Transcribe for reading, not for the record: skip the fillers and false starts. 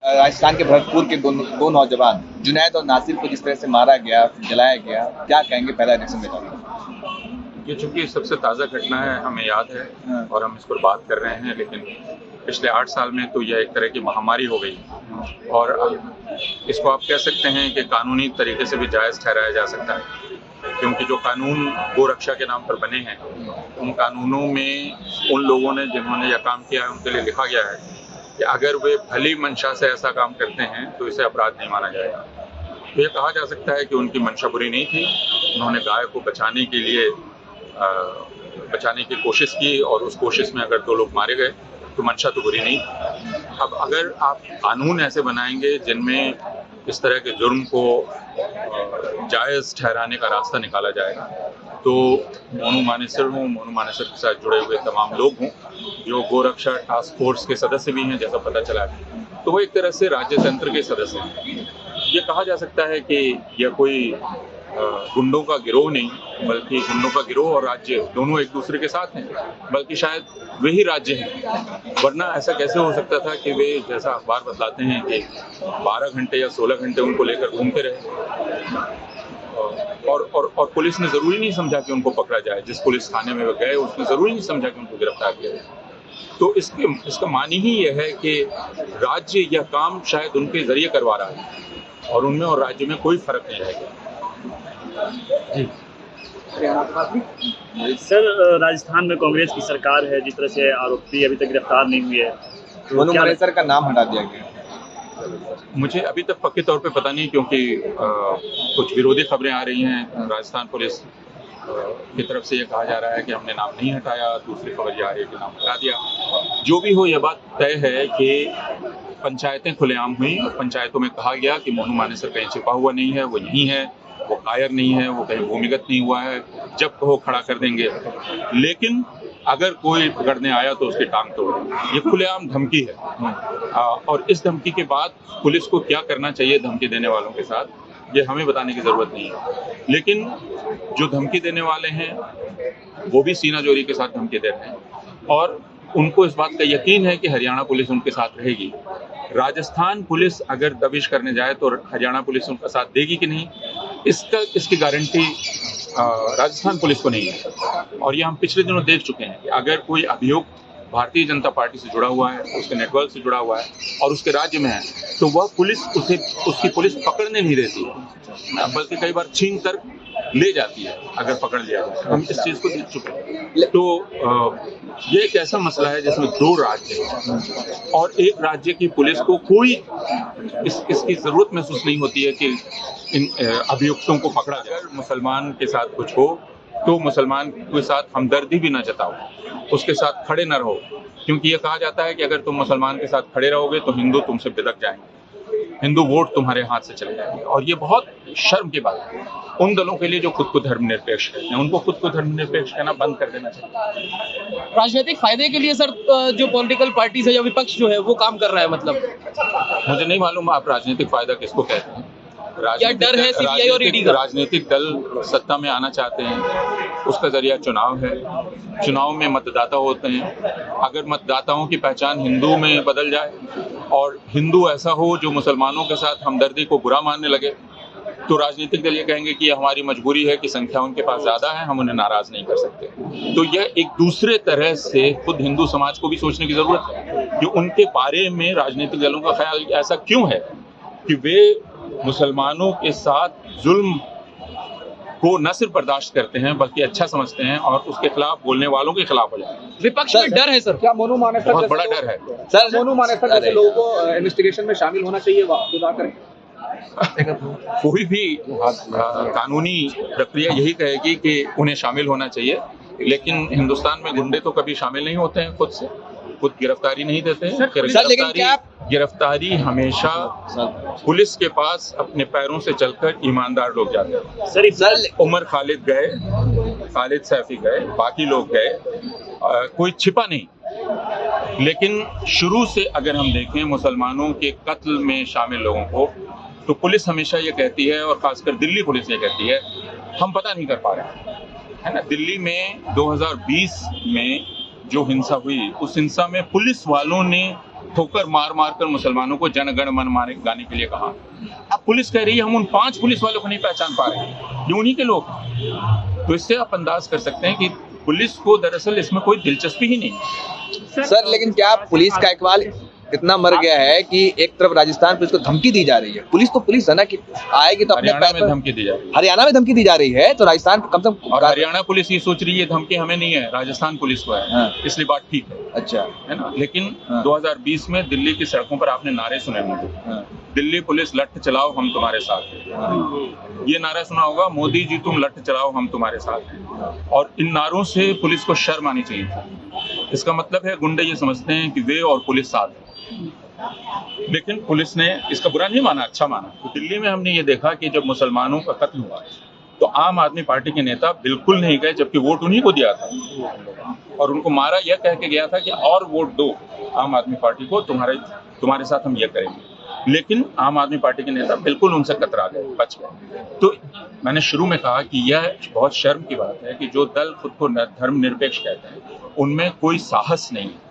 राजस्थान के भरतपुर के दो नौजवान जुनैद और नासिर को जिस तरह से मारा गया, जलाया गया, क्या कहेंगे? पहला रिएक्शन बताइए। ये चूंकि सबसे ताज़ा घटना है, हमें याद है और हम इस पर बात कर रहे हैं, लेकिन पिछले 8 साल में तो यह एक तरह की महामारी हो गई और इसको आप कह सकते हैं कि कानूनी तरीके से भी जायज़ ठहराया जा सकता है, क्योंकि जो कानून गोरक्षा के नाम पर बने हैं उन कानूनों में उन लोगों ने जिन्होंने यह काम किया है उनके लिए लिखा गया है कि अगर वे भली मंशा से ऐसा काम करते हैं तो इसे अपराध नहीं माना जाएगा। तो ये कहा जा सकता है कि उनकी मंशा बुरी नहीं थी, उन्होंने गाय को बचाने के लिए बचाने की कोशिश की और उस कोशिश में अगर 2 लोग मारे गए तो मंशा तो बुरी नहीं थी। अब अगर आप कानून ऐसे बनाएंगे जिनमें इस तरह के जुर्म को जायज़ ठहराने का रास्ता निकाला जाएगा तो मोनू मानेसर के साथ जुड़े हुए तमाम लोग हों, जो गोरक्षा टास्क फोर्स के सदस्य भी हैं जैसा पता चला है, तो वो एक तरह से राज्य तंत्र के सदस्य हैं। ये कहा जा सकता है कि यह कोई गुंडों का गिरोह नहीं, बल्कि गुंडों का गिरोह और राज्य दोनों एक दूसरे के साथ हैं, बल्कि शायद वही राज्य हैं। वरना ऐसा कैसे हो सकता था कि वे, जैसा अखबार बतलाते हैं, कि 12 घंटे या 16 घंटे उनको लेकर घूमते रहे और पुलिस ने ज़रूरी नहीं समझा कि उनको पकड़ा जाए। जिस पुलिस थाने में वे गए उसने ज़रूरी नहीं समझा कि उनको गिरफ्तार किया जाए। तो इसका मानी ही यह है कि राज्य यह काम शायद उनके जरिए करवा रहा है और उनमें और राज्य में कोई फर्क नहीं रहेगा। जी सर, राजस्थान में कांग्रेस की सरकार है, जिस तरह से आरोपी अभी तक गिरफ्तार नहीं हुए है, तो मोनू मानेसर का नाम हटा दिया गया। मुझे अभी तक पक्के तौर पे पता नहीं, क्योंकि कुछ विरोधी खबरें आ रही हैं। राजस्थान पुलिस की तरफ से ये कहा जा रहा है कि हमने नाम नहीं हटाया, दूसरी खबर ये आ रही है कि नाम हटा दिया। जो भी हो, यह बात तय है कि पंचायतें खुलेआम हुई और पंचायतों में कहा गया कि मोनू मानेसर कहीं छिपा हुआ नहीं है, वो यहीं है, वो कायर नहीं है, वो कहीं भूमिगत नहीं हुआ है, जब कहो खड़ा कर देंगे, लेकिन अगर कोई पकड़ने आया तो उसकी टांग तोड़ देंगे। ये खुलेआम धमकी है और इस धमकी के बाद पुलिस को क्या करना चाहिए धमकी देने वालों के साथ, ये हमें बताने की ज़रूरत नहीं है। लेकिन जो धमकी देने वाले हैं वो भी सीना जोरी के साथ धमकी दे रहे हैं और उनको इस बात का यकीन है कि हरियाणा पुलिस उनके साथ रहेगी। राजस्थान पुलिस अगर दबिश करने जाए तो हरियाणा पुलिस उनका साथ देगी कि नहीं, इसकी गारंटी राजस्थान पुलिस को नहीं है। और ये हम पिछले दिनों देख चुके हैं कि अगर कोई अभियुक्त भारतीय जनता पार्टी से जुड़ा हुआ है, उसके नेटवर्क से जुड़ा हुआ है और उसके राज्य में है, तो वह पुलिस उसकी पुलिस पकड़ने नहीं देती, बल्कि कई बार छीन कर ले जाती है अगर पकड़ लिया जाए। हम इस चीज़ को देख चुके हैं। तो ये एक ऐसा मसला है जिसमें 2 राज्य हैं और एक राज्य की पुलिस को कोई इसकी ज़रूरत महसूस नहीं होती है कि इन अभियुक्तों को पकड़ा जाए। मुसलमान के साथ कुछ हो तो मुसलमान के साथ हमदर्दी भी न जताओ, उसके साथ खड़े न रहो, क्योंकि ये कहा जाता है कि अगर तुम मुसलमान के साथ खड़े रहोगे तो हिंदू तुमसे बिदक जाएंगे, हिंदू वोट तुम्हारे हाथ से चले जाएंगे। और ये बहुत शर्म की बात है उन दलों के लिए जो खुद को धर्मनिरपेक्ष कहते हैं। उनको खुद को धर्मनिरपेक्ष कहना बंद कर देना चाहिए। राजनीतिक फायदे के लिए सर जो पॉलिटिकल पार्टीज है या विपक्ष जो है वो काम कर रहा है, मतलब मुझे नहीं मालूम आप राजनीतिक फायदा किसको कहते हैं। क्या डर है सीबीआई और ईडी का? राजनीतिक दल सत्ता में आना चाहते हैं, उसका जरिया चुनाव है, चुनाव में मतदाता होते हैं। अगर मतदाताओं की पहचान हिंदू में बदल जाए और हिंदू ऐसा हो जो मुसलमानों के साथ हमदर्दी को बुरा मानने लगे, तो राजनीतिक दल ये कहेंगे कि हमारी मजबूरी है कि संख्या उनके पास ज़्यादा है, हम उन्हें नाराज़ नहीं कर सकते। तो यह एक दूसरे तरह से खुद हिंदू समाज को भी सोचने की ज़रूरत है कि उनके बारे में राजनीतिक दलों का ख्याल ऐसा क्यों है कि वे मुसलमानों के साथ जुल्म को न सिर्फ बर्दाश्त करते हैं बल्कि अच्छा समझते हैं और उसके खिलाफ बोलने वालों के खिलाफ हो जाते हैं। विपक्ष में डर है सर? क्या मोनू मानेसर बहुत बड़ा डर है सर? मोनू मानेसर जैसे लोगों को इन्वेस्टिगेशन में शामिल होना चाहिए, खुदा करें। कोई भी कानूनी प्रक्रिया यही कहेगी कि उन्हें शामिल होना चाहिए, लेकिन हिंदुस्तान में गुंडे तो कभी शामिल नहीं होते हैं, खुद गिरफ्तारी नहीं देते हैं। गिरफ्तारी हमेशा पुलिस के पास अपने पैरों से चलकर ईमानदार लोग जाते हैं। सर उमर खालिद गए, खालिद सैफी गए, बाकी लोग गए, कोई छिपा नहीं। लेकिन शुरू से अगर हम देखें मुसलमानों के कत्ल में शामिल लोगों को, तो पुलिस हमेशा ये कहती है और खासकर दिल्ली पुलिस ये कहती है हम पता नहीं कर पा रहे हैं ना। दिल्ली में 2020 में जो हिंसा हुई, उस हिंसा में पुलिस वालों ने ठोकर मार मार कर मुसलमानों को जनगण मन माने गाने के लिए कहा। अब पुलिस कह रही है हम उन 5 पुलिस वालों को नहीं पहचान पा रहे हैं, ये उन्हीं के लोग हैं। तो इससे आप अंदाज कर सकते हैं कि पुलिस को दरअसल इसमें कोई दिलचस्पी ही नहीं है। सर लेकिन क्या पुलिस का इकबाल इतना मर गया है कि एक तरफ राजस्थान पुलिस को धमकी दी जा रही है, पुलिस तो पुलिस है ना, कि आएगी तो अपने हरियाणा पैर में पर, धमकी दी जा रही है, हरियाणा में धमकी दी जा रही है, तो राजस्थान कम से कम और हरियाणा पुलिस ये सोच रही है धमकी हमें नहीं है, राजस्थान पुलिस को है। हाँ। इसलिए बात ठीक है। अच्छा है ना। लेकिन हाँ। 2020 में दिल्ली की सड़कों पर आपने नारे सुने होंगे, हाँ। दिल्ली पुलिस लठ चलाओ हम तुम्हारे साथ हैं। ये नारा सुना होगा, मोदी जी तुम लठ चलाओ हम तुम्हारे साथ हैं। और इन नारों से पुलिस को शर्म आनी चाहिए थी। इसका मतलब है गुंडे ये समझते हैं कि वे और पुलिस साथ है, लेकिन पुलिस ने इसका बुरा नहीं माना, अच्छा माना। तो दिल्ली में हमने ये देखा कि जब मुसलमानों का कत्ल हुआ तो आम आदमी पार्टी के नेता बिल्कुल नहीं गए, जबकि वोट उन्हीं को दिया था, और उनको मारा यह कह के गया था कि और वोट दो आम आदमी पार्टी को, तुम्हारे साथ हम ये करेंगे। लेकिन आम आदमी पार्टी के नेता बिल्कुल उनसे कतरा गए, बच गए। तो मैंने शुरू में कहा कि यह बहुत शर्म की बात है कि जो दल खुद को धर्मनिरपेक्ष कहते हैं उनमें कोई साहस नहीं है।